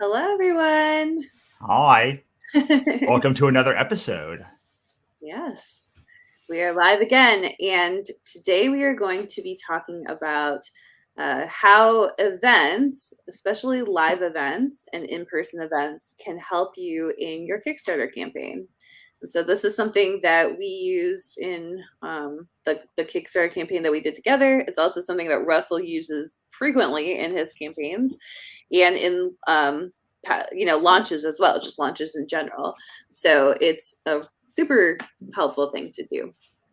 Hello, everyone. Hi, welcome to another episode. Yes, we are live again. And today we are going to be talking about how events, especially live events and in person events, can help you in your Kickstarter campaign. And so, this is something that we used in the Kickstarter campaign that we did together. It's also something that Russell uses frequently in his campaigns and in launches as well, just launches in general. So it's a super helpful thing to do.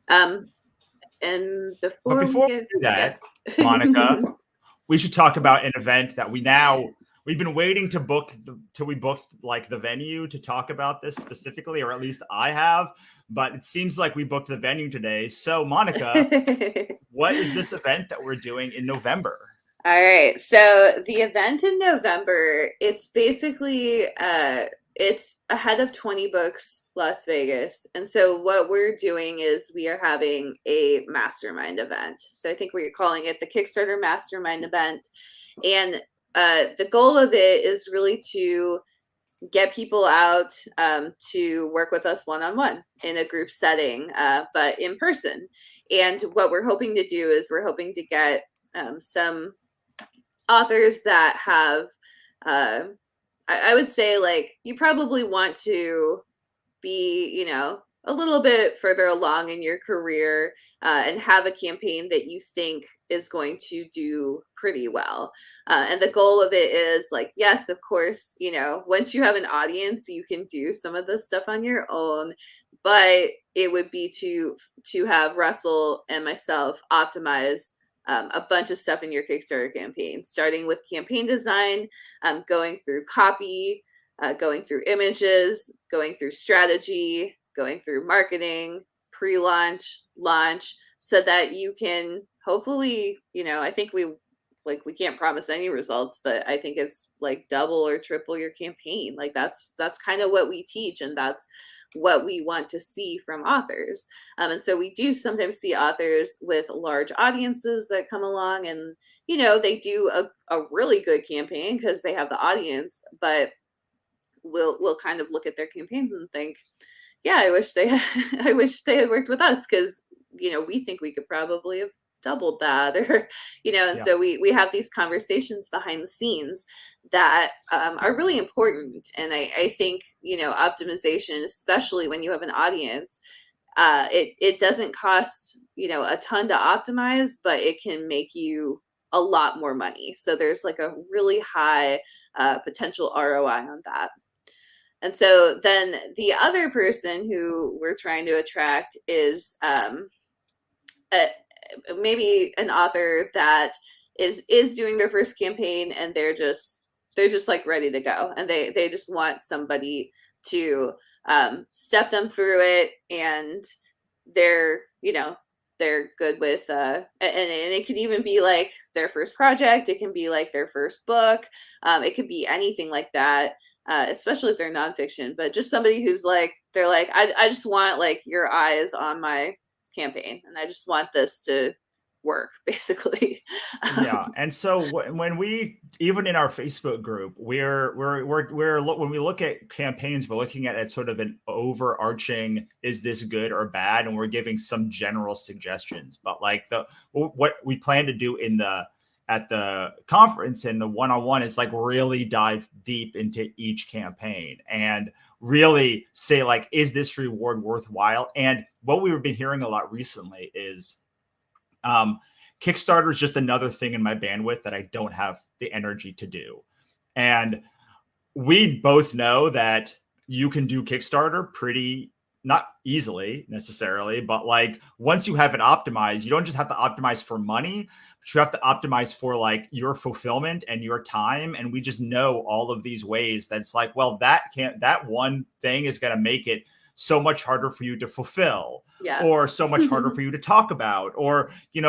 um and But before we before get we do yeah. that, Monica, we should talk about an event that we've been waiting to book till we booked like the venue to talk about this specifically, or at least I have. But it seems like we booked the venue today. So, Monica, what is this event that we're doing in November? All right. So the event in November, it's basically it's ahead of 20 Books Las Vegas. And so what we're doing is we are having a mastermind event. So I think we're calling it the Kickstarter Mastermind event. And the goal of it is really to get people out to work with us one-on-one in a group setting, but in person. And what we're hoping to do is we're hoping to get some authors that have I would say, like, you probably want to be, a little bit further along in your career, and have a campaign that you think is going to do pretty well. And the goal of it is, like, yes, of course, once you have an audience, you can do some of this stuff on your own, but it would be to have Russell and myself optimize a bunch of stuff in your Kickstarter campaign, starting with campaign design, going through copy, going through images, going through strategy, going through marketing, pre-launch, launch, so that you can hopefully, I think we can't promise any results, but I think it's like double or triple your campaign. Like that's kind of what we teach, and that's what we want to see from authors. And so we do sometimes see authors with large audiences that come along, and they do a really good campaign because they have the audience, but we'll kind of look at their campaigns and think, yeah, I wish they I wish they had worked with us, because we think we could probably have doubled that, or and Yeah. so we have these conversations behind the scenes that are really important. And I think optimization, especially when you have an audience, it doesn't cost a ton to optimize, but it can make you a lot more money. So there's like a really high potential ROI on that. And so then the other person who we're trying to attract is a, maybe an author that is doing their first campaign, and they're just like ready to go, and they just want somebody to step them through it, and they're they're good with and it could even be like their first project, it can be like their first book, it could be anything like that, especially if they're nonfiction, but just somebody who's like, they're like, I just want like your eyes on my campaign, and I just want this to work, basically. Yeah, and so when we even in our Facebook group, when we look at campaigns, we're looking at it sort of an overarching, is this good or bad, and we're giving some general suggestions. But like what we plan to do in the at the conference and the one-on-one is like really dive deep into each campaign and really say like, is this reward worthwhile? And what we've been hearing a lot recently is um, Kickstarter is just another thing in my bandwidth that I don't have the energy to do. And we both know that you can do Kickstarter pretty not easily necessarily, but like once you have it optimized, you don't just have to optimize for money, but you have to optimize for like your fulfillment and your time. And we just know all of these ways that's like, well, that one thing is going to make it so much harder for you to fulfill, Yeah. or so much harder for you to talk about, or you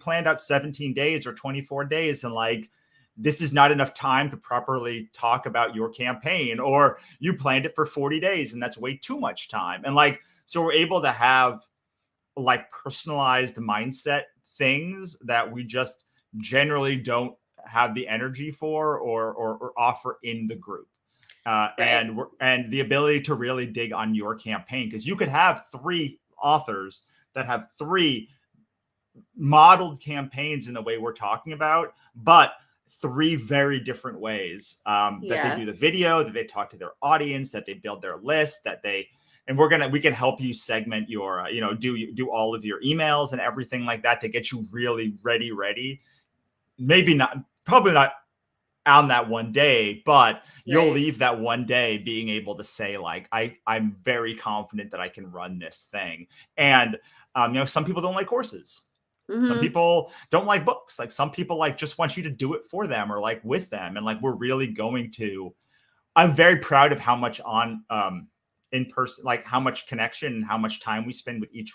planned out 17 days or 24 days, and like this is not enough time to properly talk about your campaign, or you planned it for 40 days and that's way too much time. And like, so we're able to have like personalized mindset things that we just generally don't have the energy for or offer in the group. Right. And the ability to really dig on your campaign, because you could have 3 authors that have 3 modeled campaigns in the way we're talking about, but 3 very different ways that they Yeah. do the video, that they talk to their audience, that they build their list, that they, and we can help you segment your, do all of your emails and everything like that to get you really ready. Maybe not, probably not on that one day, but you'll Right. leave that one day being able to say, like, I'm very confident that I can run this thing. And some people don't like horses. Some Mm-hmm. people don't like books. Like, some people like just want you to do it for them or like with them. And like, we're really going to, I'm very proud of how much on in person, like how much connection and how much time we spend with each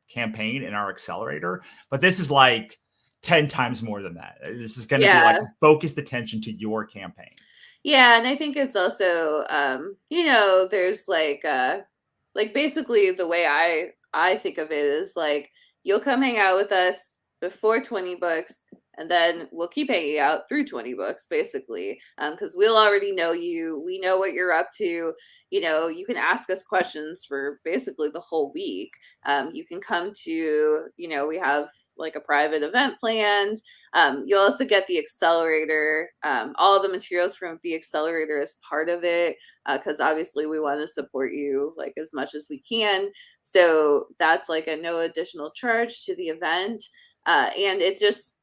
campaign in our accelerator. But this is like 10 times more than that. This is going to be like Yeah. focused attention to your campaign. Yeah, and I think it's also there's like basically the way I think of it is like you'll come hang out with us before 20 books and then we'll keep hanging out through 20 books basically because we'll already know you, we know what you're up to. You can ask us questions for basically the whole week. You can come to, we have like a private event planned. You'll also get the accelerator, all of the materials from the accelerator as part of it, because obviously we want to support you like as much as we can. So that's like a no additional charge to the event, and it just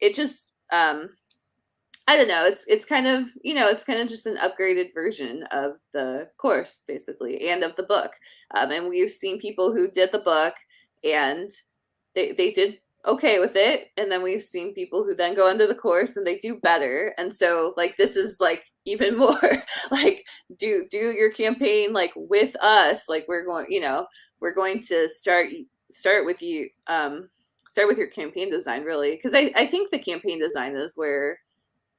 I don't know. It's kind of it's kind of just an upgraded version of the course basically and of the book. And we've seen people who did the book and they did okay with it, and then we've seen people who then go into the course and they do better. And so like this is like even more like do your campaign like with us. Like we're going to start with you start with your campaign design really because I think the campaign design is where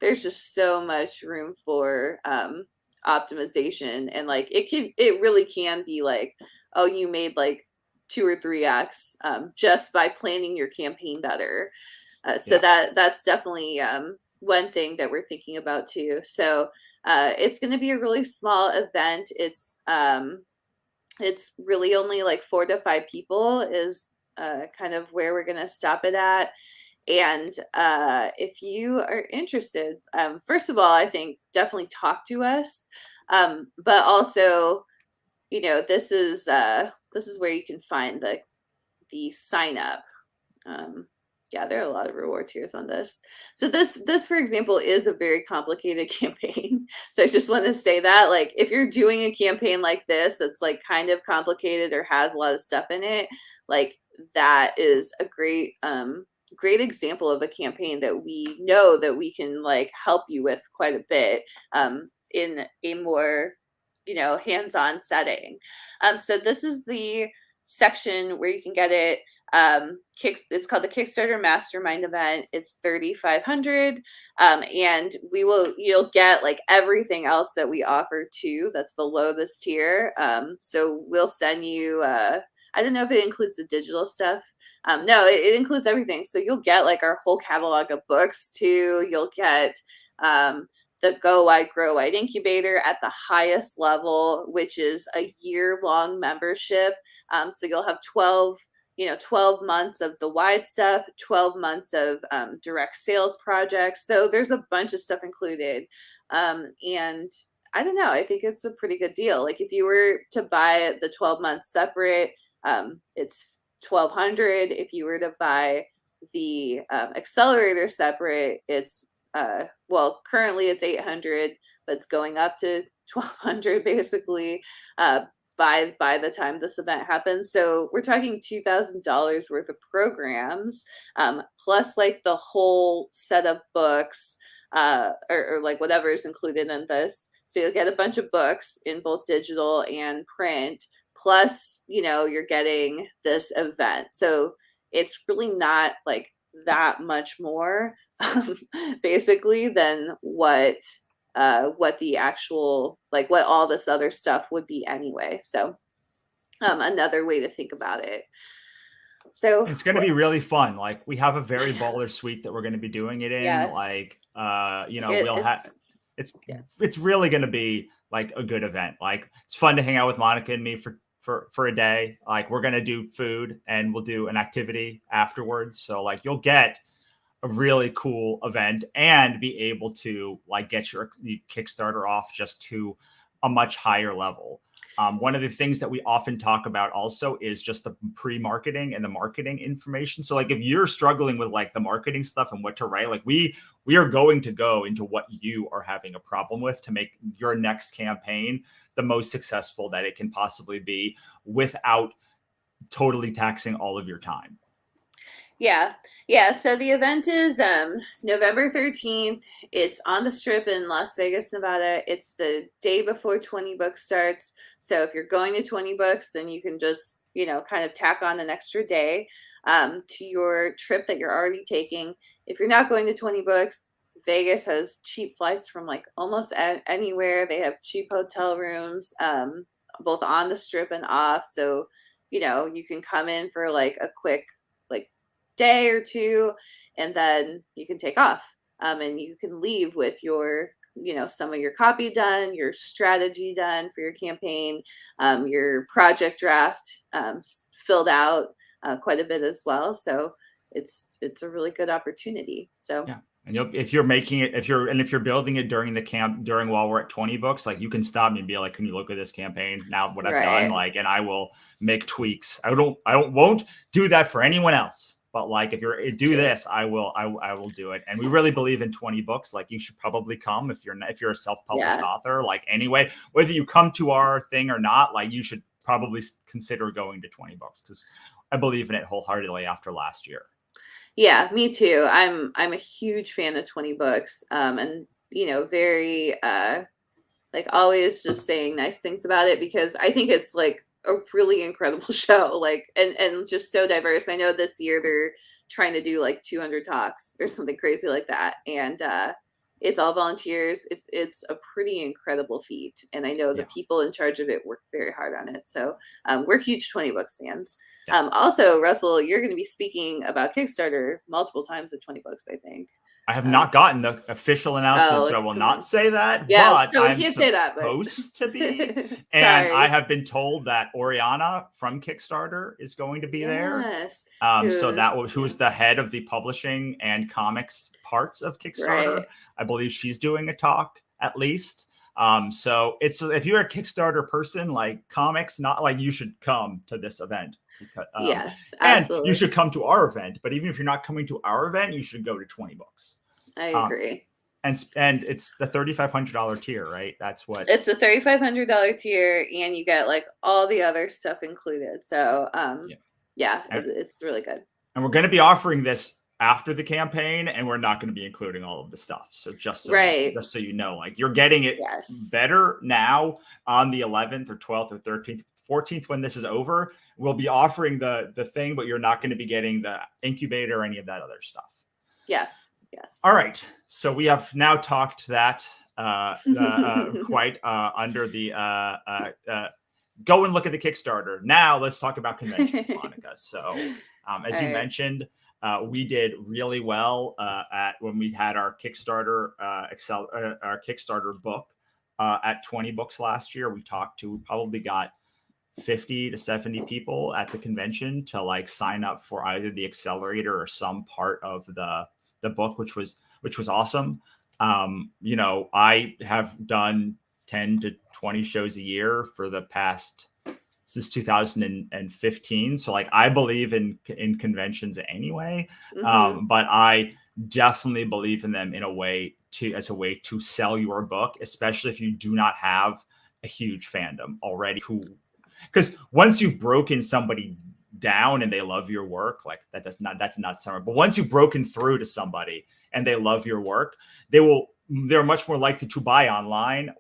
there's just so much room for optimization, and like it really can be like, oh, you made like 2 or 3x just by planning your campaign better. So Yeah. that's definitely one thing that we're thinking about too. So it's going to be a really small event. It's really only like 4 to 5 people is kind of where we're going to stop it at. And if you are interested, first of all, I think definitely talk to us. But also, this is where you can find the sign up. Um, yeah, there are a lot of reward tiers on this. So this for example is a very complicated campaign. So I just want to say that like if you're doing a campaign like this that's like kind of complicated or has a lot of stuff in it, like that is a great example of a campaign that we know that we can like help you with quite a bit in a more hands-on setting. So this is the section where you can get it. It's called the Kickstarter Mastermind event. It's 3,500, and you'll get like everything else that we offer too that's below this tier. So we'll send you I don't know if it includes the digital stuff. No, it includes everything. So you'll get like our whole catalog of books too. You'll get the Go Wide Grow Wide Incubator at the highest level, which is a year-long membership. So you'll have 12 months of the wide stuff, 12 months of direct sales projects. So there's a bunch of stuff included. And I don't know, I think it's a pretty good deal. Like if you were to buy the 12 months separate, it's 1,200. If you were to buy the accelerator separate, it's well, currently it's 800, but it's going up to 1,200 basically by the time this event happens. So we're talking $2,000 worth of programs, plus like the whole set of books, or like whatever is included in this. So you'll get a bunch of books in both digital and print, plus you're getting this event. So it's really not like that much more basically than what the actual like what all this other stuff would be anyway. So another way to think about it. So It's going to be really fun. Like we have a very baller suite that we're going to be doing it in. yes, Like, we'll have, it's, yeah. it's really going to be like a good event. Like it's fun to hang out with Monica and me for a day. Like we're going to do food and we'll do an activity afterwards. So like you'll get a really cool event and be able to like get your Kickstarter off just to a much higher level. One of the things that we often talk about also is just the pre-marketing and the marketing information. So like if you're struggling with like the marketing stuff and what to write, like we are going to go into what you are having a problem with to make your next campaign the most successful that it can possibly be without totally taxing all of your time. Yeah. Yeah. So the event is November 13th. It's on the Strip in Las Vegas, Nevada. It's the day before 20 Books starts. So if you're going to 20 Books, then you can just, kind of tack on an extra day to your trip that you're already taking. If you're not going to 20 Books, Vegas has cheap flights from like almost anywhere. They have cheap hotel rooms, both on the Strip and off. So, you can come in for like a quick, like, day or two, and then you can take off, and you can leave with your some of your copy done, your strategy done for your campaign, your project draft filled out quite a bit as well. So it's a really good opportunity. So yeah. And if you're making it, if you're building it during the camp, while we're at 20 Books, like you can stop me and be like, can you look at this campaign now, what I've done? right. Like, and I will make tweaks. Won't do that for anyone else. But like, if you're do this, I will do it. And we really believe in 20 Books. Like you should probably come if you're a self-published author, like anyway, whether you come to our thing or not, like you should probably consider going to 20 Books because I believe in it wholeheartedly after last year. Yeah, me too. I'm a huge fan of 20 Books, and very like always just saying nice things about it because I think it's like a really incredible show, like and just so diverse. I know this year they're trying to do like 200 talks or something crazy like that, and it's all volunteers. It's a pretty incredible feat, and I know the Yeah. people in charge of it work very hard on it. So we're huge 20 Books fans. Yeah. Also, Russell, you're going to be speaking about Kickstarter multiple times at 20 Books, I think. I have not gotten the official announcement, so I will Come on. not say that, Yeah, but so we I'm can't say that, but supposed to be. And I sorry. have been told that Oriana from Kickstarter is going to be there. Yes. So who Yeah. is the head of the publishing and comics parts of Kickstarter. Right. I believe she's doing a talk at least. So it's if you're a Kickstarter person, like comics, not like you should come to this event. Because, Yes, and you absolutely. should come to our event. But even if you're not coming to our event, you should go to 20 Books. I agree. And it's the $3,500 tier, right? That's what It's a $3,500 tier, and you get like all the other stuff included. So, yeah, it's really good. And we're going to be offering this after the campaign, and we're not going to be including all of the stuff. So just so you know, like you're getting it better now on the 11th or 12th or 13th, 14th when this is over. We'll be offering the thing, but you're not going to be getting the incubator or any of that other stuff. Yes. All right. So we have now talked that quite under the go and look at the Kickstarter. Now let's talk about conventions, Monica. So as you mentioned, we did really well at when we had our Kickstarter our Kickstarter book at 20 Books last year. We probably got 50 to 70 people at the convention to like sign up for either the accelerator or some part of the book, which was awesome. I have done 10 to 20 shows a year for the past since 2015. So like I believe in conventions anyway, but I definitely believe in them as a way to sell your book, especially if you do not have a huge fandom already. Because once you've broken somebody down and they love your work, like that's not summer. But once you've broken through to somebody and they love your work, they're much more likely to buy online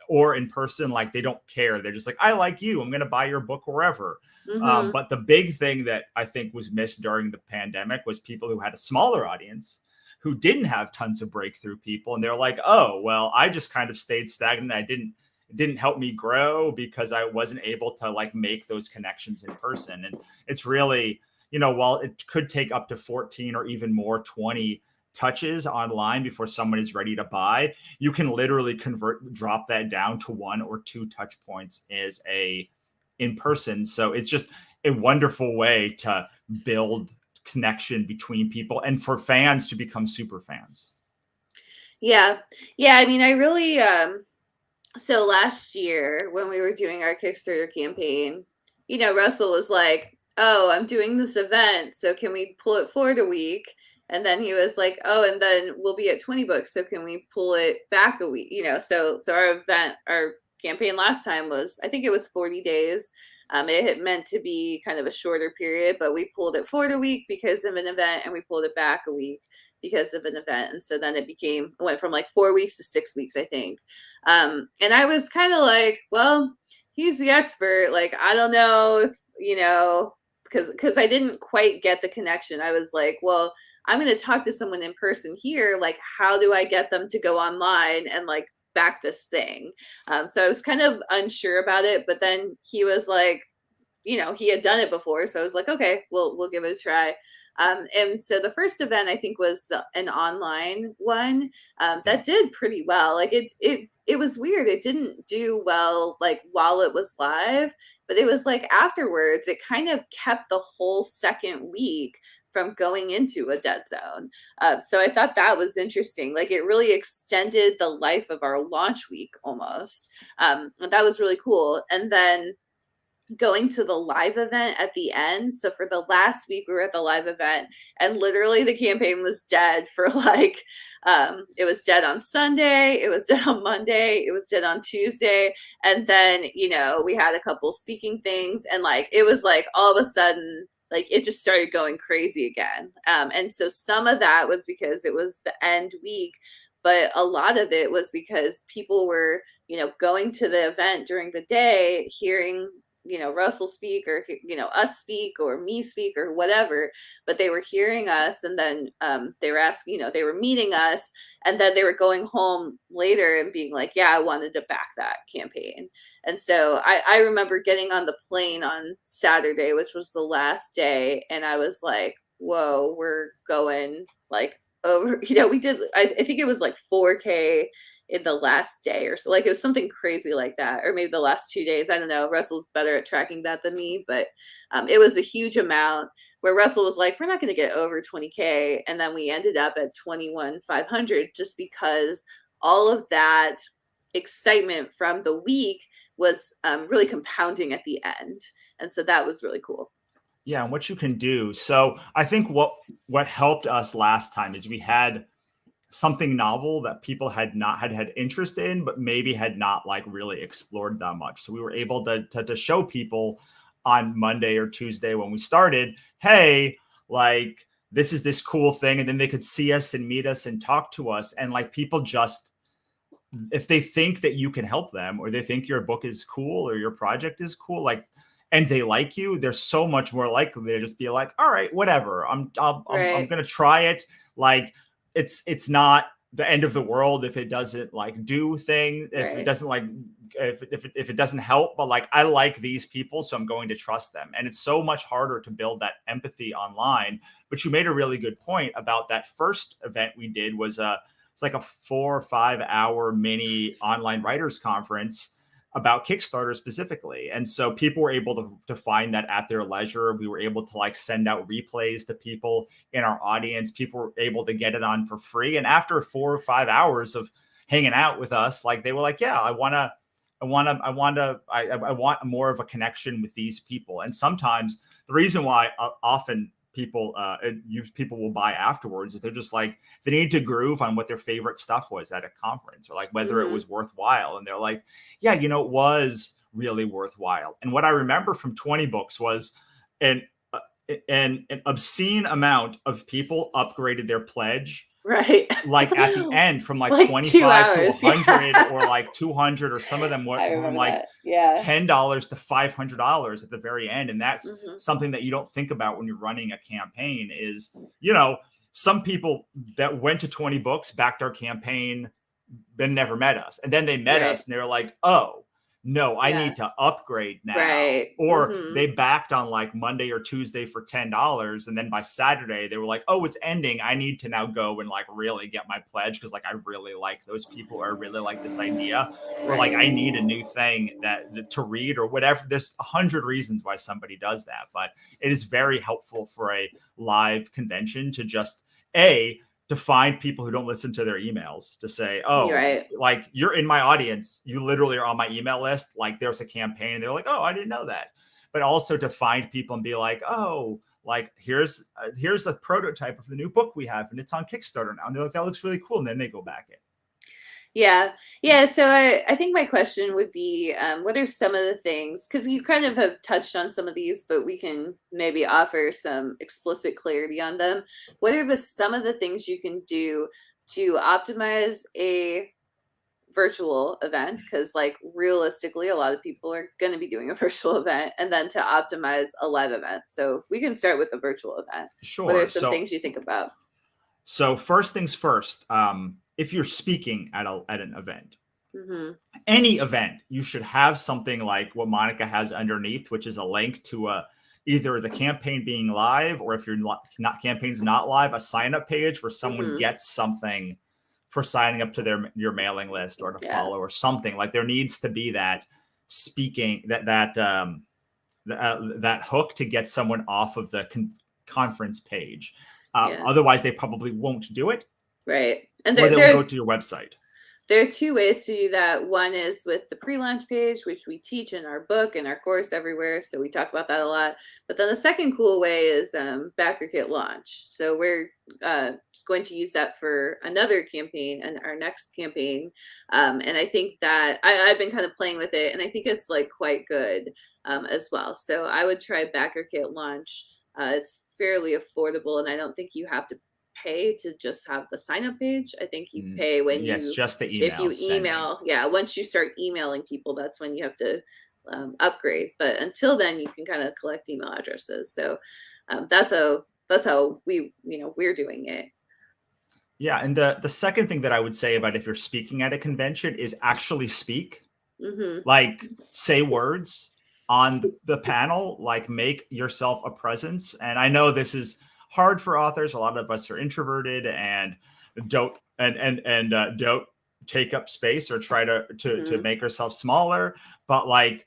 or in person. Like they don't care. They're just like, I like you, I'm going to buy your book wherever. But the big thing that I think was missed during the pandemic was people who had a smaller audience who didn't have tons of breakthrough people. And they're like, oh, well, I just kind of stayed stagnant. It didn't help me grow because I wasn't able to like make those connections in person. And it's really, while it could take up to 14 or even more, 20 touches online before someone is ready to buy, you can literally drop that down to 1 or 2 touch points as a in person. So it's just a wonderful way to build connection between people and for fans to become super fans. Yeah. Yeah, I mean, I really so last year when we were doing our Kickstarter campaign, Russell was like, "Oh, I'm doing this event, so can we pull it forward a week?" And then he was like, "Oh, and then we'll be at 20 books, so can we pull it back a week?" So our campaign last time was, I think it was 40 days. It had meant to be kind of a shorter period, but we pulled it forward a week because of an event, and we pulled it back a week because of an event. And so then it went from like 4 weeks to 6 weeks, I think. And I was kind of like, well, he's the expert. Like, I don't know if, because I didn't quite get the connection. I was like, well, I'm going to talk to someone in person here. Like, how do I get them to go online and like back this thing? So I was kind of unsure about it. But then he was like, he had done it before. So I was like, okay, we'll give it a try. And so the first event, I think, was an online one that did pretty well. Like it was weird. It didn't do well like while it was live, but it was like afterwards, it kind of kept the whole second week from going into a dead zone. So I thought that was interesting. Like it really extended the life of our launch week almost. That was really cool. And then going to the live event at the end. So for the last week, we were at the live event, and literally the campaign was dead for like, it was dead on Sunday, it was dead on Monday, it was dead on Tuesday. And then, we had a couple speaking things, and like, it was like all of a sudden, like it just started going crazy again. And so some of that was because it was the end week, but a lot of it was because people were, going to the event during the day, hearing Russell speak, or us speak, or me speak, or whatever, but they were hearing us, and then they were asking, they were meeting us, and then they were going home later and being like, yeah, I wanted to back that campaign. And so I remember getting on the plane on Saturday, which was the last day, and I was like, whoa, we're going like over, we did, I think it was like 4K in the last day or so. Like it was something crazy like that, or maybe the last 2 days. I don't know. Russell's better at tracking that than me, but it was a huge amount where Russell was like, we're not going to get over 20K. And then we ended up at 21,500 just because all of that excitement from the week was really compounding at the end. And so that was really cool. Yeah, and what you can do. So I think what helped us last time is we had something novel that people had not had interest in, but maybe had not like really explored that much. So we were able to show people on Monday or Tuesday when we started, hey, like this is this cool thing. And then they could see us and meet us and talk to us. And like people just, if they think that you can help them, or they think your book is cool or your project is cool, like, and they like you, they're so much more likely to just be like, all right, whatever, I'm Right. gonna try it. Like it's not the end of the world if it doesn't like do things, if it Right. doesn't like, if it doesn't help, but like I like these people, so I'm going to trust them. And it's so much harder to build that empathy online. But you made a really good point about that first event we did. It's like a 4 or 5 hour mini online writers conference about Kickstarter specifically. And so people were able to find that at their leisure. We were able to like send out replays to people in our audience. People were able to get it on for free. And after 4 or 5 hours of hanging out with us, like they were like, yeah, I want more of a connection with these people. And sometimes the reason why often people will buy afterwards is they're just like, they need to groove on what their favorite stuff was at a conference, or like whether it Mm-hmm. was worthwhile. And they're like, yeah, it was really worthwhile. And what I remember from 20 books was an obscene amount of people upgraded their pledge, Right. like at the end, from like Like 25 to $2. 100, Yeah. or like 200, or some of them were I from remember like that. Yeah. $10 to $500 at the very end. And that's Mm-hmm. something that you don't think about when you're running a campaign is, some people that went to 20 books, backed our campaign, then never met us. And then they met Right. us and they were like, oh, no, I Yeah. need to upgrade now. Right. Or Mm-hmm. they backed on like Monday or Tuesday for $10. And then by Saturday, they were like, oh, it's ending. I need to now go and like really get my pledge because like I really like those people or I really like this idea. Or like Right. I need a new thing that to read or whatever. There's 100 reasons why somebody does that. But it is very helpful for a live convention to just to find people who don't listen to their emails to say, You're oh, right. like you're in my audience, you literally are on my email list. Like there's a campaign. They're like, oh, I didn't know that. But also to find people and be like, oh, like here's a prototype of the new book we have, and it's on Kickstarter now. And they're like, that looks really cool. And then they go back in. Yeah. Yeah. So I think my question would be, what are some of the things, because you kind of have touched on some of these, but we can maybe offer some explicit clarity on them. What are some of the things you can do to optimize a virtual event? Because like realistically, a lot of people are going to be doing a virtual event, and then to optimize a live event. So we can start with a virtual event. What are Sure. some So things you think about? so first things first, if you're speaking at an event, Mm-hmm. any event, you should have something like what Monica has underneath, which is a link to either the campaign being live, or if you're not campaign's not live, a sign up page where someone Mm-hmm. gets something for signing up to your mailing list or to Yeah. follow or something. Like there needs to be that speaking that hook to get someone off of the conference page. Yeah. Otherwise, they probably won't do it, Right. And or there, they will there go to your website. There are two ways to do that. One is with the pre-launch page, which we teach in our book and our course everywhere. So we talk about that a lot. But then the second cool way is BackerKit launch. So we're going to use that for another campaign and our next campaign. And I think that I've been kind of playing with it, and I think it's like quite good as well. So I would try BackerKit launch. It's fairly affordable, and I don't think you have to pay to just have the sign up page. I think you pay when Yes, just the if email you sending. email, yeah, once you start emailing people, that's when you have to upgrade. But until then, you can kind of collect email addresses. So that's how we're doing it. Yeah, and the second thing that I would say about if you're speaking at a convention is actually speak. Mm-hmm. Like say words on the panel, like make yourself a presence. And I know this is hard for authors. A lot of us are introverted and don't take up space or try to Mm-hmm. make ourselves smaller. But like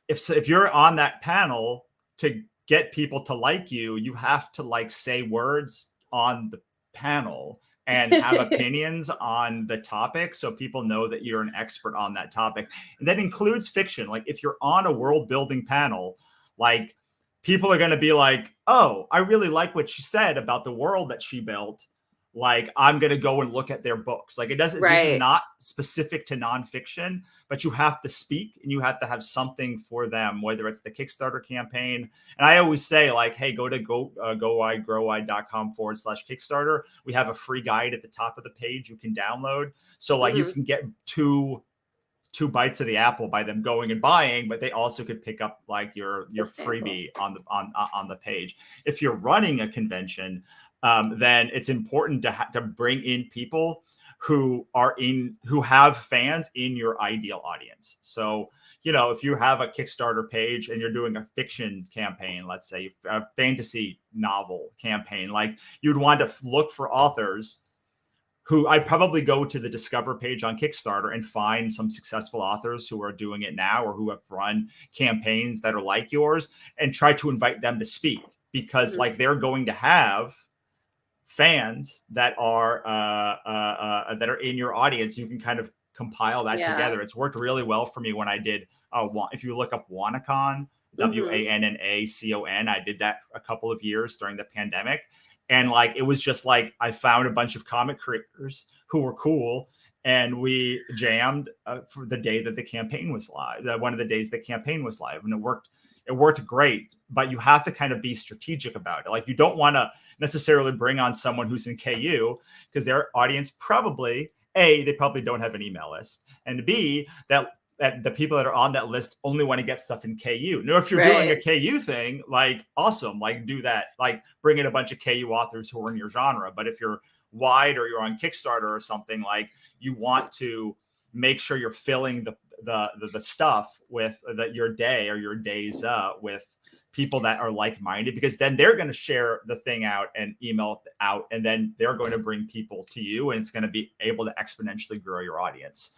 if you're on that panel, to get people to like you, you have to like say words on the panel and have opinions on the topic so people know that you're an expert on that topic. And that includes fiction. Like if you're on a world building panel, like people are going to be like, oh, I really like what she said about the world that she built. Like I'm going to go and look at their books. Like it doesn't, this is Right. not specific to nonfiction, but you have to speak and you have to have something for them, whether it's the Kickstarter campaign. And I always say like, hey, go to goigrowI.com/Kickstarter. We have a free guide at the top of the page you can download. So like you Mm-hmm. can get two bites of the apple by them going and buying, but they also could pick up like your The sample. freebie on the page. If you're running a convention, then it's important to bring in people who have fans in your ideal audience. So if you have a Kickstarter page and you're doing a fiction campaign, let's say a fantasy novel campaign, like you'd want to look for authors who I'd probably go to the Discover page on Kickstarter and find some successful authors who are doing it now or who have run campaigns that are like yours and try to invite them to speak, because Mm-hmm. like they're going to have fans that are in your audience. You can kind of compile that Yeah. together. It's worked really well for me when I did. If you look up WANACon, Mm-hmm. WANNACON, I did that a couple of years during the pandemic, and like it was just like I found a bunch of comic creators who were cool, and we jammed for the day that the campaign was live. One of the days the campaign was live, and it worked. It worked great, but you have to kind of be strategic about it. Like you don't want to necessarily bring on someone who's in KU because their audience probably they probably don't have an email list, and B, that the people that are on that list only want to get stuff in KU. Now, if you're doing a Right. KU thing, like awesome, like do that, like bring in a bunch of KU authors who are in your genre. But if you're wide or you're on Kickstarter or something, like you want to make sure you're filling the stuff with your day or your days with people that are like-minded, because then they're going to share the thing out and email it out, and then they're going to bring people to you, and it's going to be able to exponentially grow your audience.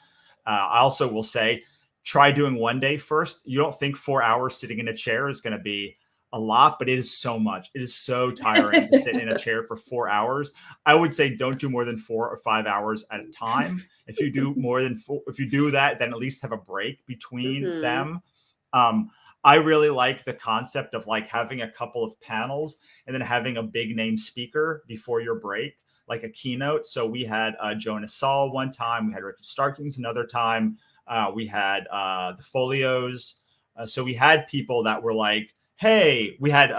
I also will say, try doing one day first. You don't think 4 hours sitting in a chair is going to be a lot, but it is so much. It is so tiring to sit in a chair for 4 hours. I would say don't do more than 4 or 5 hours at a time. If you do more than if you do that, then at least have a break between them. I really like the concept of like having a couple of panels and then having a big name speaker before your break, like a keynote. So we had Jonas Saul one time. We had Richard Starkings another time. We had the Folios. So we had people that were like, hey, we had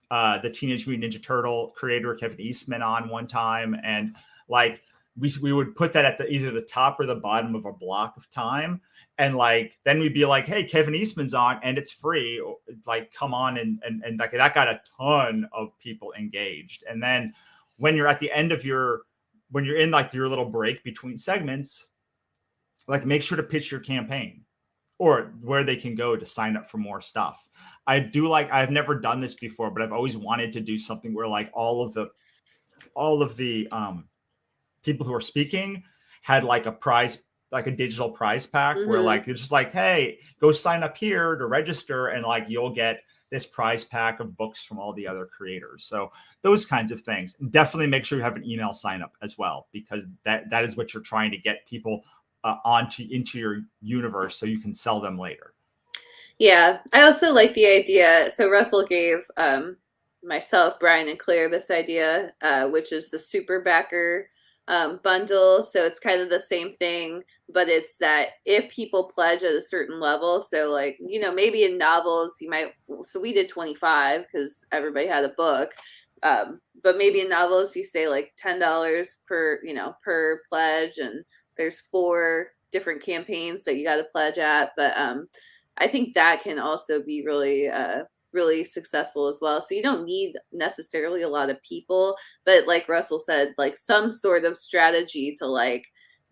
the Teenage Mutant Ninja Turtle creator Kevin Eastman on one time, and like we would put that at either the top or the bottom of a block of time, and like then we'd be like, hey, Kevin Eastman's on and it's free, like come on, and like that got a ton of people engaged. And then when you're at the end of when you're in like your little break between segments, like make sure to pitch your campaign or where they can go to sign up for more stuff. I've never done this before, but I've always wanted to do something where like all of the people who are speaking had like a prize, like a digital prize pack where like it's just like, hey, go sign up here to register, and like you'll get this prize pack of books from all the other creators. So those kinds of things. Definitely make sure you have an email sign up as well, because that is what you're trying to get people into your universe so you can sell them later. Yeah, I also like the idea. So Russell gave myself, Brian, and Claire this idea, which is the super backer bundle. So it's kind of the same thing, but it's that if people pledge at a certain level, so like, maybe in novels you might, so we did 25 because everybody had a book. But maybe in novels you say like $10 per pledge, and there's 4 different campaigns that you got to pledge at. But I think that can also be really successful as well. So you don't need necessarily a lot of people, but like Russell said, like some sort of strategy to like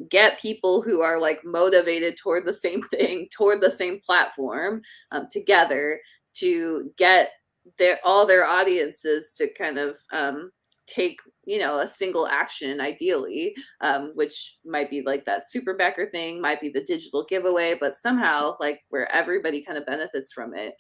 get people who are like motivated toward the same thing, toward the same platform, together to get all their audiences to kind of take a single action, ideally, which might be like that super backer thing, might be the digital giveaway, but somehow like where everybody kind of benefits from it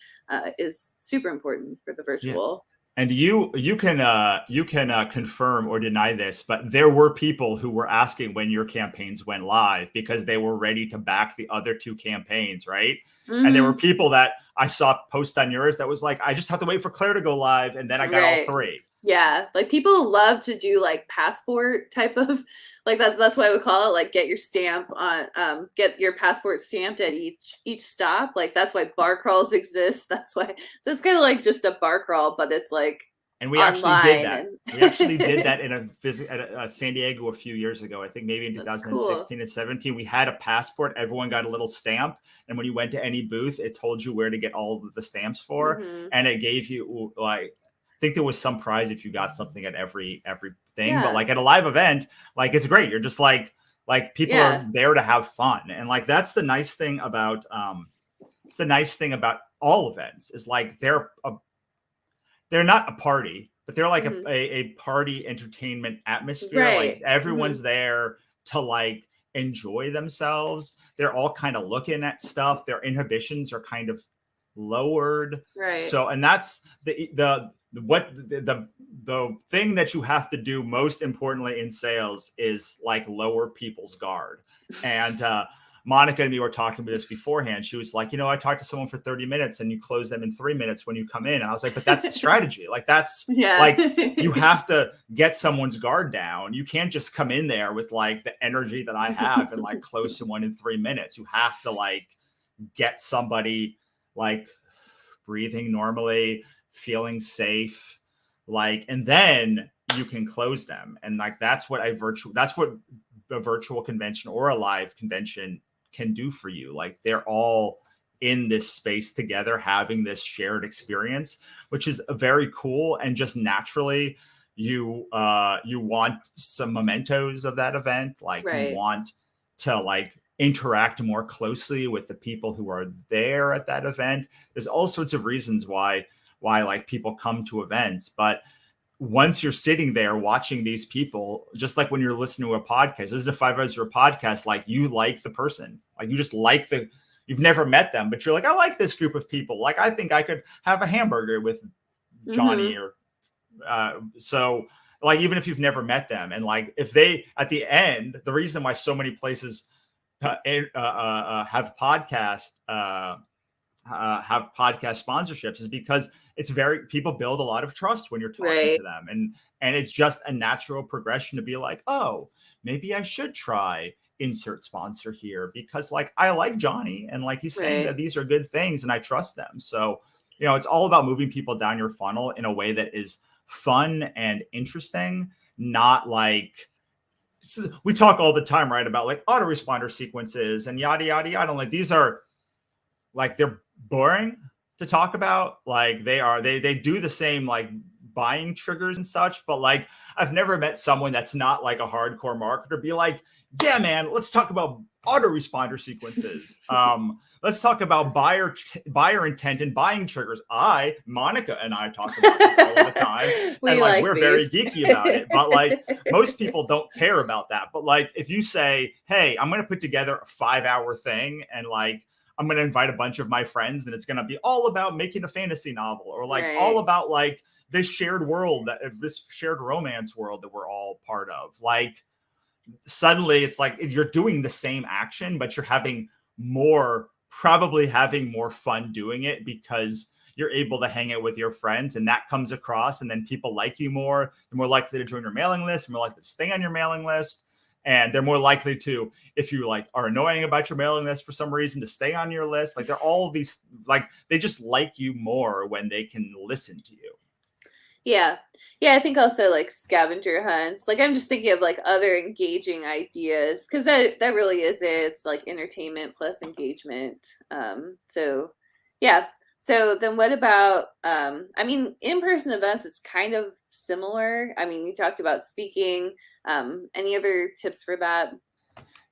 is super important for the virtual. And you can confirm or deny this, but there were people who were asking when your campaigns went live because they were ready to back the other 2 campaigns, right? And there were people that I saw post on yours that was like, I just have to wait for Claire to go live, and then I got all 3. Yeah, like people love to do like passport type of like that's why we call it like get your stamp on get your passport stamped at each stop. Like that's why bar crawls exist. That's why, so it's kind of like just a bar crawl, but it's like, and we actually did that. We actually did that in at San Diego a few years ago. I think maybe in 2016 and 17. We had a passport. Everyone got a little stamp, and when you went to any booth, it told you where to get all of the stamps for, and it gave you like, I think there was some prize if you got something at every thing, but like at a live event, like it's great. You're just like people are there to have fun, and like that's the nice thing about all events is like they're not a party, but they're like a party entertainment atmosphere. Right. Like everyone's there to like enjoy themselves. They're all kind of looking at stuff. Their inhibitions are kind of lowered. Right. So, and that's the thing that you have to do most importantly in sales is like lower people's guard. And Monica and me were talking about this beforehand. She was like, I talked to someone for 30 minutes and you close them in 3 minutes when you come in. And I was like, but that's the strategy. Like that's like, you have to get someone's guard down. You can't just come in there with like the energy that I have and like close someone in 3 minutes. You have to like get somebody like breathing normally, feeling safe, like, and then you can close them. And like that's what a virtual convention or a live convention can do for you. Like they're all in this space together having this shared experience, which is very cool. And just naturally you want some mementos of that event. Like you want to like interact more closely with the people who are there at that event. There's all sorts of reasons why like people come to events, but once you're sitting there watching these people, just like when you're listening to a podcast, this is the 5 hours of a podcast, like you like the person, like you just like you've never met them, but you're like, I like this group of people. Like, I think I could have a hamburger with Johnny or, so like, even if you've never met them, and like, if they, at the end, the reason why so many places have podcast sponsorships is because it's people build a lot of trust when you're talking to them, and it's just a natural progression to be like, oh, maybe I should try insert sponsor here because like I like Johnny and like he's saying that these are good things and I trust them. So it's all about moving people down your funnel in a way that is fun and interesting, not like we talk all the time, right, about like autoresponder sequences and yada yada yada. Like these are like, they're boring to talk about. Like they do the same like buying triggers and such, but like I've never met someone that's not like a hardcore marketer be like, yeah, man, let's talk about autoresponder sequences. Let's talk about buyer intent and buying triggers. Monica and I talk about this all the time. And like we're very geeky about it. But like most people don't care about that. But like if you say, hey, I'm going to put together a 5-hour thing and like I'm going to invite a bunch of my friends and it's going to be all about making a fantasy novel or like all about like this shared world, this shared romance world that we're all part of. Like suddenly it's like you're doing the same action, but you're probably having more fun doing it because you're able to hang out with your friends and that comes across, and then people like you more. They're more likely to join your mailing list, more likely to stay on your mailing list. And they're more likely to, if you like are annoying about your mailing list for some reason, to stay on your list. Like they're all of these, like they just like you more when they can listen to you. Yeah. I think also like scavenger hunts. Like I'm just thinking of like other engaging ideas because that really is it. It's like entertainment plus engagement. So yeah. So then what about I mean in-person events it's kind of similar. I mean you talked about speaking. Any other tips for that?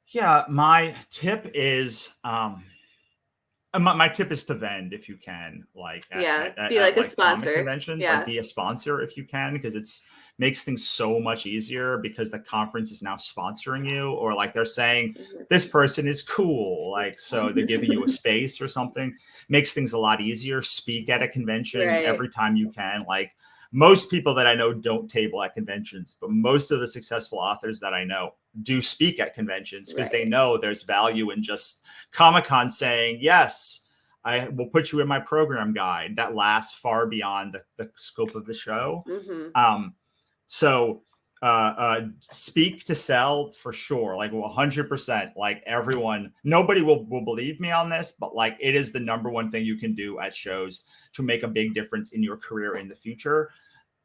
Yeah, my tip is my tip is to vend if you can, like be like at a like comic sponsor. conventions, like be a sponsor if you can, because makes things so much easier because the conference is now sponsoring you, or like they're saying this person is cool, like so they're giving you a space or something. Makes things a lot easier. Speak at a convention every time you can. Like most people that I know don't table at conventions, but most of the successful authors that I know do speak at conventions because they know there's value in just Comic-Con saying, yes, I will put you in my program guide that lasts far beyond the scope of the show. So speak to sell for sure, like 100%. Like everyone, nobody will believe me on this, but like it is the number one thing you can do at shows to make a big difference in your career in the future.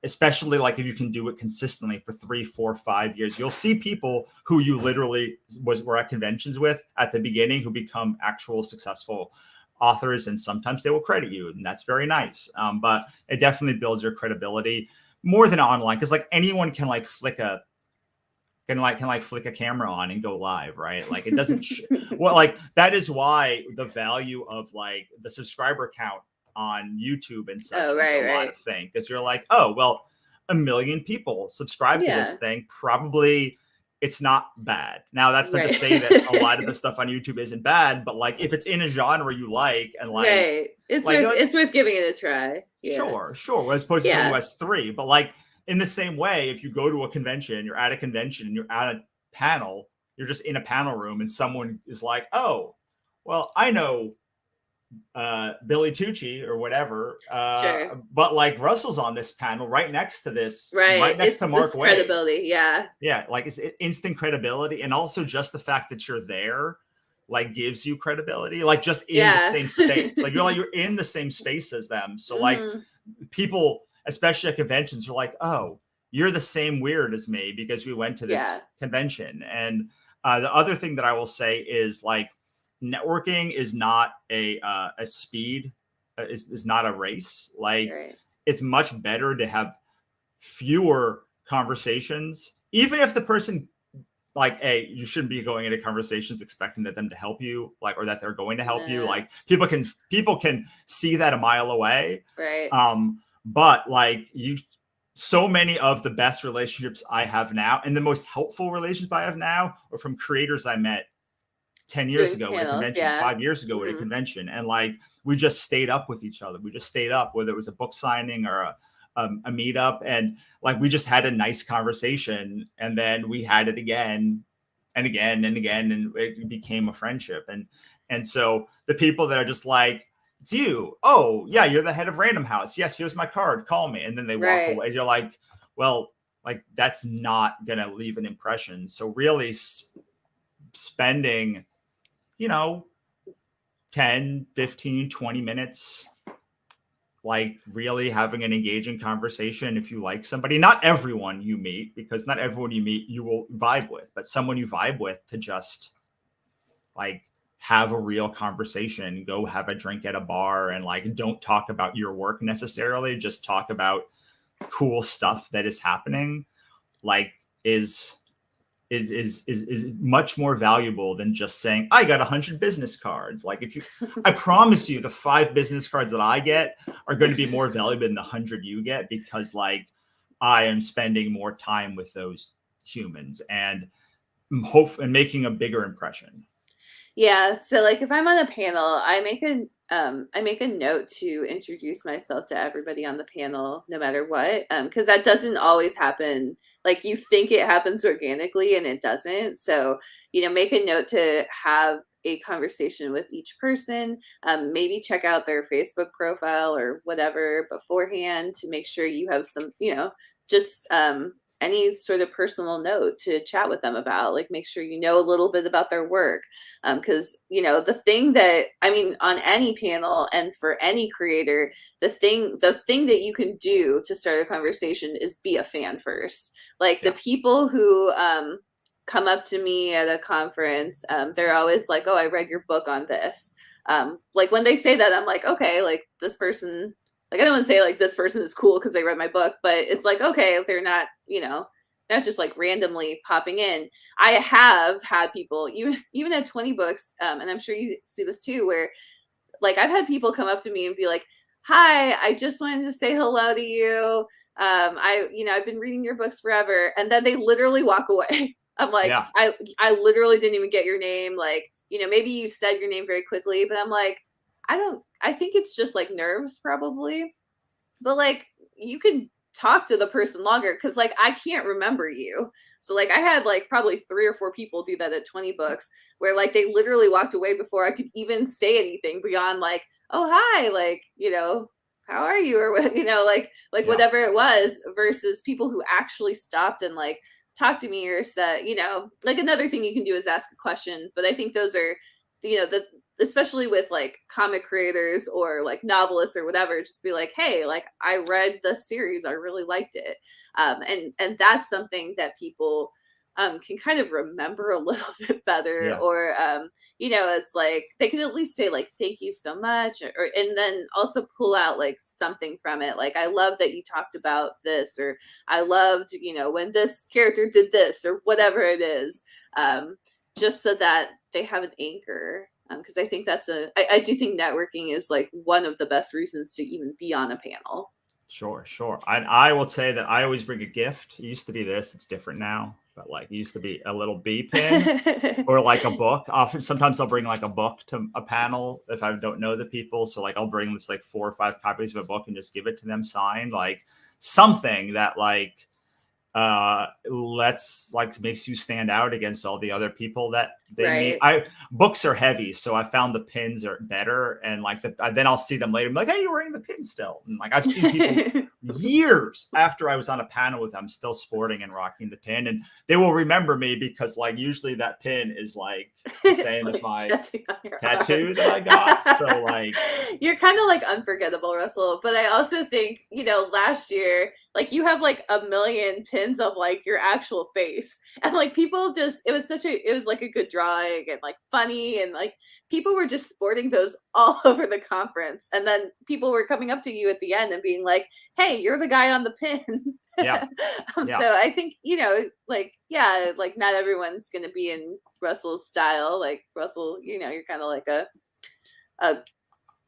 Especially like if you can do it consistently for 3, 4, 5 years, you'll see people who you literally were at conventions with at the beginning who become actual successful authors, and sometimes they will credit you, and that's very nice. But it definitely builds your credibility more than online, because like anyone can like flick a camera on and go live, right? Like it doesn't well, like that is why the value of like the subscriber count on YouTube and such is a lot of thing, because you're like, oh well, 1 million people subscribe to this thing, probably it's not bad. Now that's not to say that a lot of the stuff on YouTube isn't bad, but like if it's in a genre you like, and like it's worth giving it a try. Sure, as opposed to someone who has 3. But like in the same way, if you go to a convention, you're at a convention and you're at a panel, you're just in a panel room and someone is like, oh, well, I know Billy Tucci or whatever, but like Russell's on this panel right next to this, right next to Mark Waid. Credibility, yeah, like it's instant credibility, and also just the fact that you're there like gives you credibility, like just in the same space, like you're in the same space as them. So like people, especially at conventions, are like, oh, you're the same weird as me because we went to this convention. And the other thing that I will say is like networking is not a speed, is not a race. Like it's much better to have fewer conversations, even if the person like, hey, you shouldn't be going into conversations expecting that them to help you, like, or that they're going to help you. Nah, Like, people can see that a mile away. right. But like, so many of the best relationships I have now and the most helpful relationships I have now are from creators I met 10 years Doing ago at a panels, convention, yeah. 5 years ago at a Hmm. convention. And like, we just stayed up with each other. We just stayed up, whether it was a book signing or a meetup. And like, we just had a nice conversation. And then we had it again and again and again. And it became a friendship. And so the people that are just like, it's you. Oh, yeah, you're the head of Random House. Yes, here's my card. Call me. And then they walk Right. away. You're like, well, like, that's not going to leave an impression. So really spending, 10, 15, 20 minutes, like really having an engaging conversation. If you like somebody, not everyone you meet, because not everyone you meet you will vibe with, but someone you vibe with, to just like have a real conversation, go have a drink at a bar, and like, don't talk about your work necessarily, just talk about cool stuff that is happening, like, is much more valuable than just saying I got 100 business cards. Like, I promise you, the 5 business cards that I get are going to be more valuable than the 100 you get, because like, I am spending more time with those humans and hope and making a bigger impression. Yeah, so like if I'm on a panel, I make a note to introduce myself to everybody on the panel no matter what. Because that doesn't always happen. Like you think it happens organically and it doesn't. So, make a note to have a conversation with each person. Maybe check out their Facebook profile or whatever beforehand to make sure you have some, just any sort of personal note to chat with them about. Like make sure you know a little bit about their work, because the thing that I mean on any panel and for any creator, the thing that you can do to start a conversation is be a fan first. Like the Yeah. people who come up to me at a conference, they're always like, oh, I read your book on this. Like when they say that, I'm like, okay, like this person, like I don't want to say like this person is cool because they read my book, but it's like, okay, they're not, not just like randomly popping in. I have had people even at 20 books, and I'm sure you see this too, where like I've had people come up to me and be like, "Hi, I just wanted to say hello to you. I've been reading your books forever," and then they literally walk away. I'm like, Yeah. I literally didn't even get your name. Like, maybe you said your name very quickly, but I'm like, I don't. I think it's just like nerves, probably. But like you can talk to the person longer because like I can't remember you. So like I had like probably 3 or 4 people do that at 20 books where like they literally walked away before I could even say anything beyond like, oh hi, like, how are you, or what, like Yeah. whatever it was, versus people who actually stopped and like talked to me or said, like another thing you can do is ask a question. But I think those are, the especially with like comic creators or like novelists or whatever, just be like, hey, like I read the series, I really liked it. And that's something that people can kind of remember a little bit better, Yeah. or it's like they can at least say like thank you so much, or and then also pull out like something from it, like I love that you talked about this, or I loved when this character did this, or whatever it is, just so that they have an anchor. Because I think I do think networking is like one of the best reasons to even be on a panel. Sure, sure. I will say that I always bring a gift. It used to be this, it's different now, but like, it used to be a little bee pin or like a book. Often, sometimes I'll bring like a book to a panel if I don't know the people. So like, I'll bring this like 4 or 5 copies of a book and just give it to them signed, like something that like, let's like, makes you stand out against all the other people that they meet. Right. Books are heavy, so I found the pins are better, and like then I'll see them later, I'm like, hey, you're wearing the pin still, and like I've seen people years after I was on a panel with them still sporting and rocking the pin, and they will remember me because like usually that pin is like the same as Like my tattoo on your tattoo that I got. So arm. like, You're kind of like unforgettable, Russell. But I also think, last year, like you have like a million pins of like your actual face. And like people just, it was like a good drawing and like funny. And like people were just sporting those all over the conference. And then people were coming up to you at the end and being like, hey, you're the guy on the pin. Yeah. Yeah. So I think, like, yeah, like not everyone's going to be in Russell's style. Like Russell, you're kind of like a I'm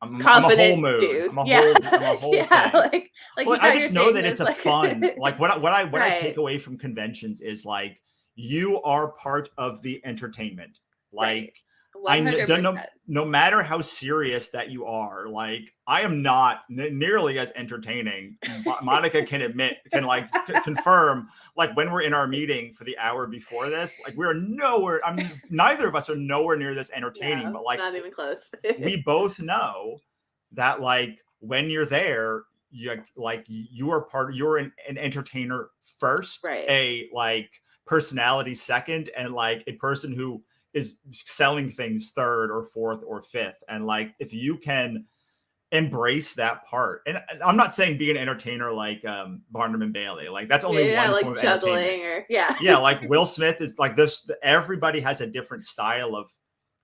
a whole confident mood. dude. I'm a Yeah. whole I'm a whole Yeah. thing. Like Well, you I got your just know thing that it's that's a like, fun, like what I take right, away from conventions is like you are part of the entertainment. right. Like no 100%. no matter how serious that you are, like I am not nearly as entertaining. Monica can admit, can like confirm, like when we're in our meeting for the hour before this, like we're nowhere. I mean, neither of us are nowhere near this entertaining, No, but like not even close. we both know that like when you're there, you're an entertainer first, Right. a like personality second, and like a person who is selling things third or fourth or fifth. And like if you can embrace that part, and I'm not saying be an entertainer like Barnum and Bailey, like that's Yeah, only yeah, one form like of entertainment. juggling or yeah. Yeah, like Will Smith is like this. Everybody has a different style of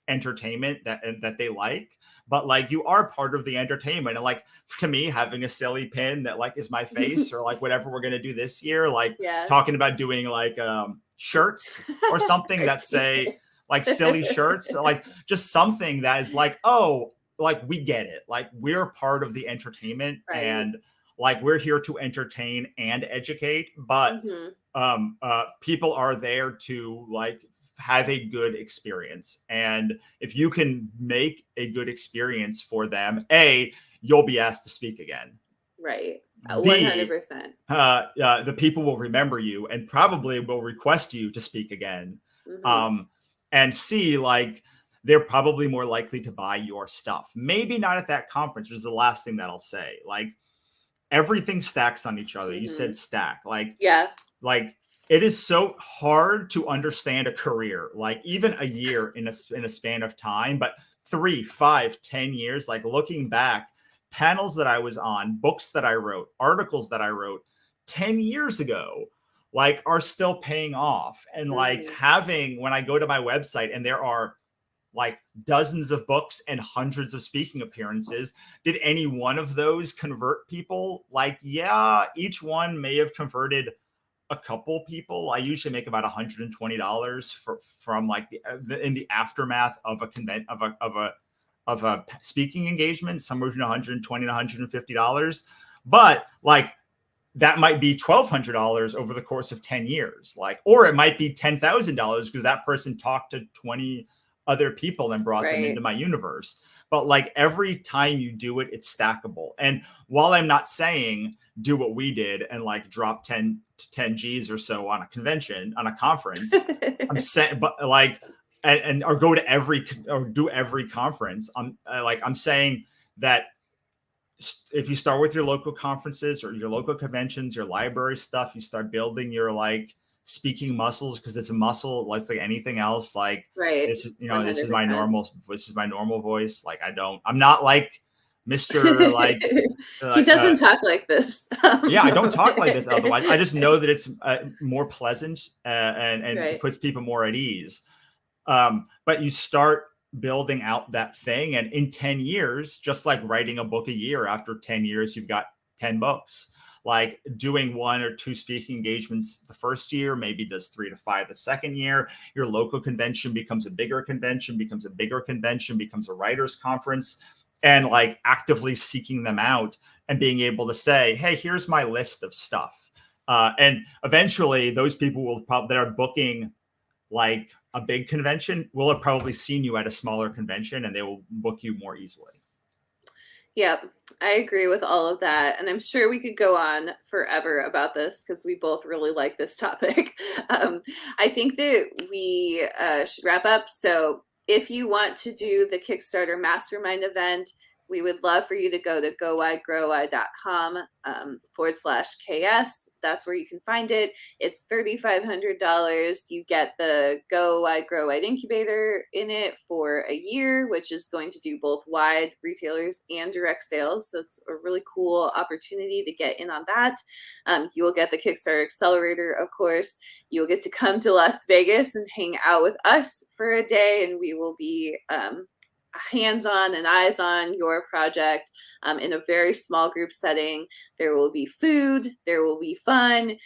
entertainment that they like, but like you are part of the entertainment. And like to me, having a silly pin that like is my face, or like whatever we're gonna do this year, like Yeah. talking about doing like shirts or something Or that say t-shirts. like silly shirts, or like just something that is like, oh, like we get it, like we're part of the entertainment, Right. and like we're here to entertain and educate, but Hmm. people are there to like have a good experience. And if you can make a good experience for them, A, you'll be asked to speak again. Right. B, 100%. the people will remember you and probably will request you to speak again. Hmm. Um, and C, like they're probably more likely to buy your stuff. Maybe not at that conference, which is the last thing that I'll say. Like everything stacks on each other. You Hmm. said stack. Yeah. Like it is so hard to understand a career, like even a year in a span of time, but 3, 5, 10 years, like looking back, panels that I was on, books that I wrote, articles that I wrote 10 years ago, like are still paying off. And like Hmm. having, when I go to my website and there are like dozens of books and hundreds of speaking appearances, did any one of those convert people? Like, yeah, each one may have converted a couple people. I usually make about $120 from like in the aftermath of a convent of a speaking engagement, somewhere between 120 and $150. But like that might be $1,200 over the course of 10 years, like, or it might be $10,000 because that person talked to 20 other people and brought them into Right. my universe. But like every time you do it, it's stackable. And while I'm not saying do what we did and like drop 10 G's or so on a convention, on a conference, I'm saying, but like, and or go to every, or do every conference. I'm saying that if you start with your local conferences or your local conventions, your library stuff, you start building your like speaking muscles, because it's a muscle, like anything else. Like Right. this is, $100%. this is my normal voice. Like I'm not like Mr. He like doesn't talk like this. yeah, I don't talk like this otherwise. I just know that it's more pleasant, and it Right. puts people more at ease. But you start building out that thing, and in 10 years, just like writing a book a year, after 10 years you've got 10 books. Like doing 1 or 2 speaking engagements the first year, maybe does 3 to 5 the second year. Your local convention becomes a bigger convention, becomes a bigger convention, becomes a writers conference. And like actively seeking them out and being able to say, hey, here's my list of stuff. And eventually those people will probably, that are booking like a big convention, will have probably seen you at a smaller convention, and they will book you more easily. Yep, I agree with all of that. And I'm sure we could go on forever about this because we both really like this topic. Um, I think that we should wrap up. So if you want to do the Kickstarter Mastermind event, we would love for you to go to gowide.com /KS. That's where you can find it. It's $3,500. You get the Go Wide Grow Wide incubator in it for a year, which is going to do both wide retailers and direct sales. So it's a really cool opportunity to get in on that. You will get the Kickstarter Accelerator, of course. You'll get to come to Las Vegas and hang out with us for a day, and we will be hands-on and eyes-on your project in a very small group setting. There will be food, there will be fun.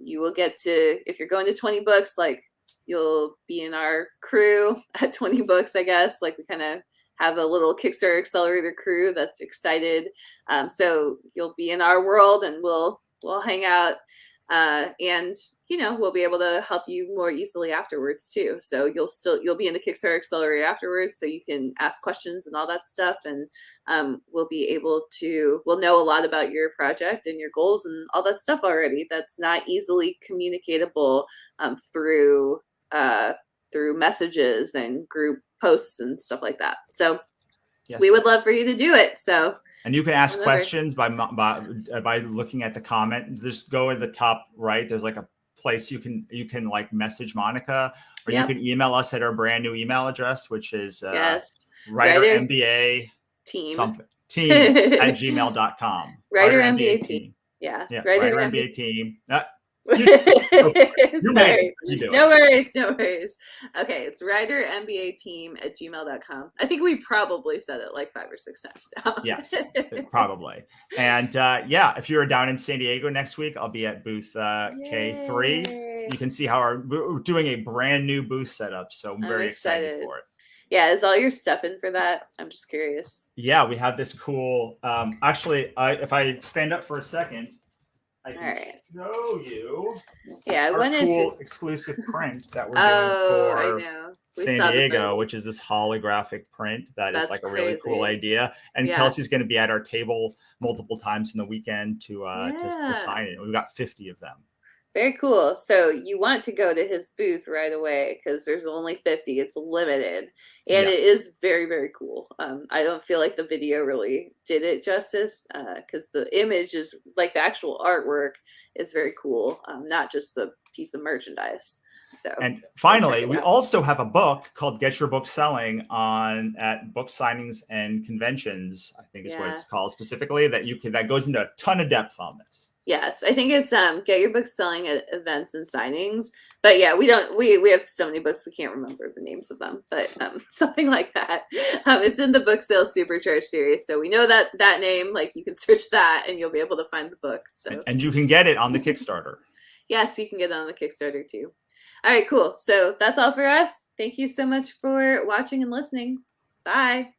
You will get to, if you're going to 20 books, like you'll be in our crew at 20 books, I guess. Like we kind of have a little Kickstarter Accelerator crew that's excited. So you'll be in our world, and we'll hang out, and we'll be able to help you more easily afterwards too. So you'll be in the Kickstarter Accelerator afterwards, so you can ask questions and all that stuff, and we'll know a lot about your project and your goals and all that stuff already. That's not easily communicatable through messages and group posts and stuff like that. So yes, we would love for you to do it. So, and you can ask questions by looking at the comment. Just go at the top right. There's like a place you can like message Monica, or you can email us at our brand new email address, which is writermba team at gmail.com. Writer MBA team. Yeah. Writer MBA team. You made it. You do no worries. Okay, it's writermbateam@gmail.com. I think we probably said it like 5 or 6 times now. Yes, probably. And if you're down in San Diego next week, I'll be at booth K3. You can see how we're doing a brand new booth setup, so I'm very excited for it. Yeah, is all your stuff in for that? I'm just curious. Yeah, we have this cool. Actually, if I stand up for a second, I can show you. Yeah, our cool exclusive print that we're doing for San Diego, which is this holographic print that is like a really cool idea. And Kelsey's going to be at our table multiple times in the weekend to sign it. We've got 50 of them. Very cool. So you want to go to his booth right away because there's only 50. It's limited. And it is very, very cool. I don't feel like the video really did it justice because the image is like the actual artwork is very cool, not just the piece of merchandise. So, and finally, we also have a book called Get Your Book Selling at book signings and conventions, I think is what it's called specifically, that goes into a ton of depth on this. Yes, I think it's Get Your Book Selling at events and signings. But yeah, we have so many books we can't remember the names of them, but something like that. It's in the Book Sales Supercharged series, so we know that name. Like you can search that and you'll be able to find the book. So and you can get it on the Kickstarter. Yes, you can get it on the Kickstarter too. All right, cool. So that's all for us. Thank you so much for watching and listening. Bye.